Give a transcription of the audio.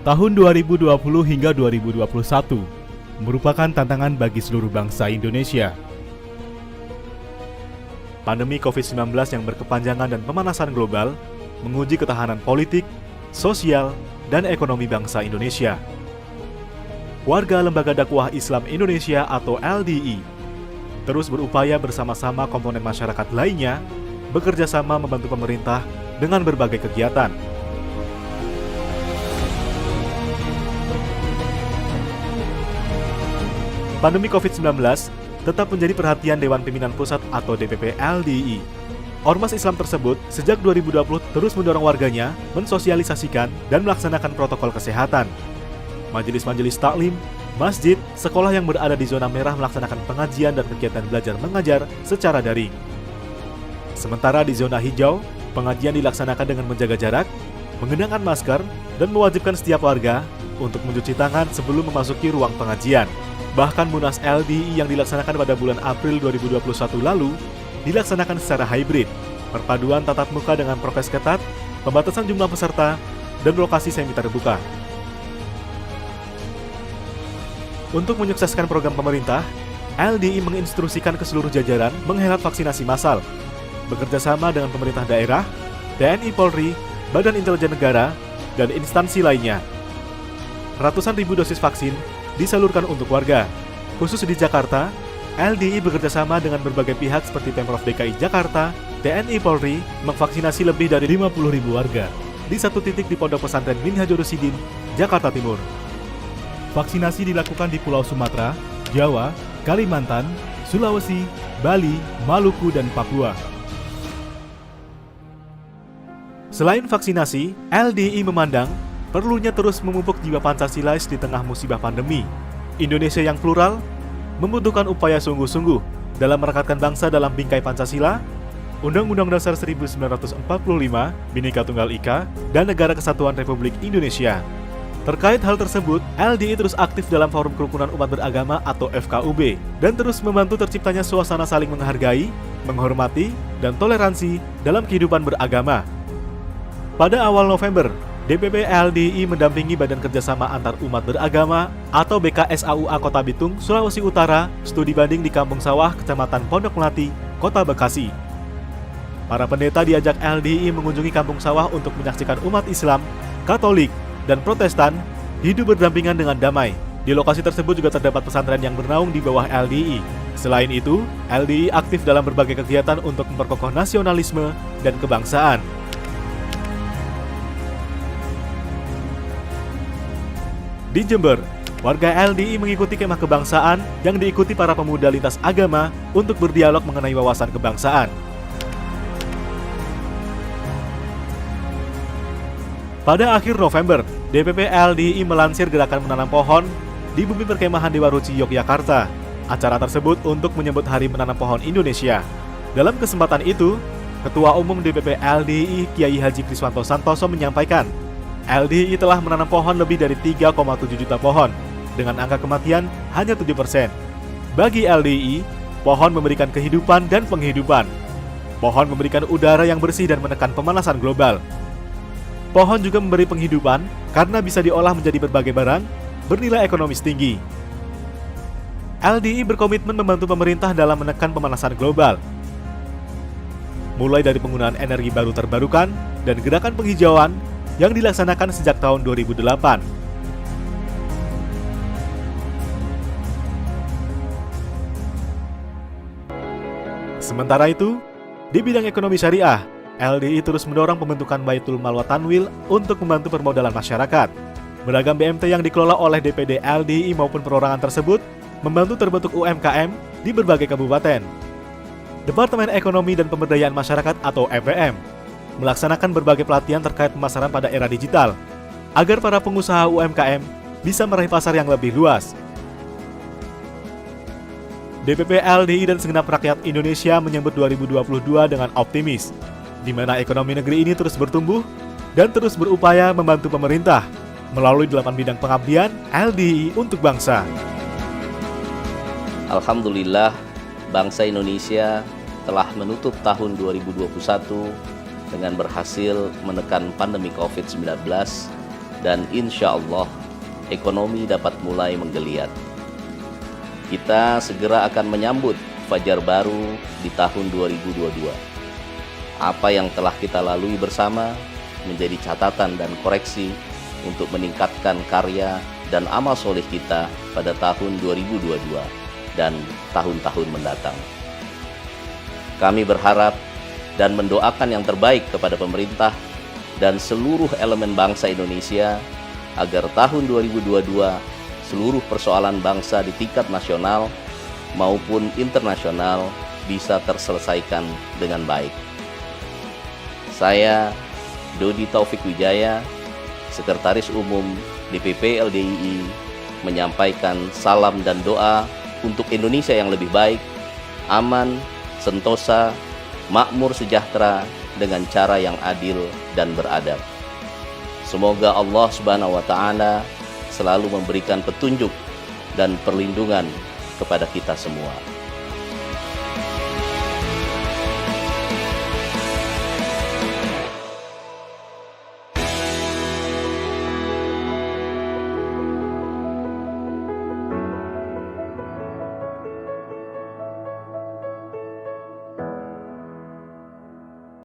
Tahun 2020 hingga 2021 merupakan tantangan bagi seluruh bangsa Indonesia. Pandemi COVID-19 yang berkepanjangan dan pemanasan global menguji ketahanan politik, sosial, dan ekonomi bangsa Indonesia. Warga Lembaga Dakwah Islam Indonesia atau LDI terus berupaya bersama-sama komponen masyarakat lainnya bekerja sama membantu pemerintah dengan berbagai kegiatan. Pandemi COVID-19 tetap menjadi perhatian Dewan Pimpinan Pusat atau DPP LDI. Ormas Islam tersebut sejak 2020 terus mendorong warganya mensosialisasikan dan melaksanakan protokol kesehatan. Majelis-majelis taklim, masjid, sekolah yang berada di zona merah melaksanakan pengajian dan kegiatan belajar mengajar secara daring. Sementara di zona hijau, pengajian dilaksanakan dengan menjaga jarak, mengenakan masker, dan mewajibkan setiap warga untuk mencuci tangan sebelum memasuki ruang pengajian. Bahkan Munas LDI yang dilaksanakan pada bulan April 2021 lalu dilaksanakan secara hybrid, perpaduan tatap muka dengan prokes ketat, pembatasan jumlah peserta, dan lokasi semi terbuka. Untuk menyukseskan program pemerintah, LDI menginstruksikan ke seluruh jajaran menghelat vaksinasi massal, bekerja sama dengan pemerintah daerah, TNI Polri, Badan Intelijen Negara, dan instansi lainnya. Ratusan ribu dosis vaksin disalurkan untuk warga. Khusus di Jakarta, LDI bekerjasama dengan berbagai pihak seperti Pemprov DKI Jakarta, TNI Polri, memvaksinasi lebih dari 50.000 warga di satu titik di Pondok Pesantren Minhajurudin, Jakarta Timur. Vaksinasi dilakukan di Pulau Sumatera, Jawa, Kalimantan, Sulawesi, Bali, Maluku, dan Papua. Selain vaksinasi, LDI memandang perlunya terus memupuk jiwa Pancasilais di tengah musibah pandemi. Indonesia yang plural membutuhkan upaya sungguh-sungguh dalam merekatkan bangsa dalam bingkai Pancasila, Undang-Undang Dasar 1945, Bhinneka Tunggal Ika, dan Negara Kesatuan Republik Indonesia. Terkait hal tersebut, LDI terus aktif dalam Forum Kerukunan Umat Beragama atau FKUB dan terus membantu terciptanya suasana saling menghargai, menghormati, dan toleransi dalam kehidupan beragama. Pada awal November, DPP LDI mendampingi Badan Kerjasama Antar Umat Beragama atau BKSAUA Kota Bitung, Sulawesi Utara, studi banding di Kampung Sawah, Kecamatan Pondok Melati, Kota Bekasi. Para pendeta diajak LDI mengunjungi Kampung Sawah untuk menyaksikan umat Islam, Katolik, dan Protestan hidup berdampingan dengan damai. Di lokasi tersebut juga terdapat pesantren yang bernaung di bawah LDI. Selain itu, LDI aktif dalam berbagai kegiatan untuk memperkokoh nasionalisme dan kebangsaan. Di Jember, warga LDI mengikuti kemah kebangsaan yang diikuti para pemuda lintas agama untuk berdialog mengenai wawasan kebangsaan. Pada akhir November, DPP LDI melansir gerakan menanam pohon di Bumi Perkemahan Dewa Ruci, Yogyakarta. Acara tersebut untuk menyambut Hari Menanam Pohon Indonesia. Dalam kesempatan itu, Ketua Umum DPP LDI Kiai Haji Kriswanto Santoso menyampaikan, LDI telah menanam pohon lebih dari 3,7 juta pohon, dengan angka kematian hanya 7%. Bagi LDI, pohon memberikan kehidupan dan penghidupan. Pohon memberikan udara yang bersih dan menekan pemanasan global. Pohon juga memberi penghidupan karena bisa diolah menjadi berbagai barang bernilai ekonomis tinggi. LDI berkomitmen membantu pemerintah dalam menekan pemanasan global, mulai dari penggunaan energi baru terbarukan dan gerakan penghijauan yang dilaksanakan sejak tahun 2008. Sementara itu, di bidang ekonomi syariah, LDI terus mendorong pembentukan Baitul Mal wa Tanwil untuk membantu permodalan masyarakat. Beragam BMT yang dikelola oleh DPD LDI maupun perorangan tersebut membantu terbentuk UMKM di berbagai kabupaten. Departemen Ekonomi dan Pemberdayaan Masyarakat atau EPM melaksanakan berbagai pelatihan terkait pemasaran pada era digital, agar para pengusaha UMKM bisa meraih pasar yang lebih luas. DPP LDI dan segenap rakyat Indonesia menyambut 2022 dengan optimis, di mana ekonomi negeri ini terus bertumbuh dan terus berupaya membantu pemerintah melalui 8 bidang pengabdian LDI untuk bangsa. Alhamdulillah, bangsa Indonesia telah menutup tahun 2021 dengan berhasil menekan pandemi COVID-19 dan insya Allah ekonomi dapat mulai menggeliat. Kita segera akan menyambut fajar baru di tahun 2022. Apa yang telah kita lalui bersama menjadi catatan dan koreksi untuk meningkatkan karya dan amal soleh kita pada tahun 2022 dan tahun-tahun mendatang. Kami berharap dan mendoakan yang terbaik kepada pemerintah dan seluruh elemen bangsa Indonesia agar tahun 2022 seluruh persoalan bangsa di tingkat nasional maupun internasional bisa terselesaikan dengan baik. Saya, Dodi Taufik Wijaya, Sekretaris Umum DPP LDII, menyampaikan salam dan doa untuk Indonesia yang lebih baik, aman, sentosa, makmur sejahtera dengan cara yang adil dan beradab. Semoga Allah Subhanahu wa Ta'ala selalu memberikan petunjuk dan perlindungan kepada kita semua.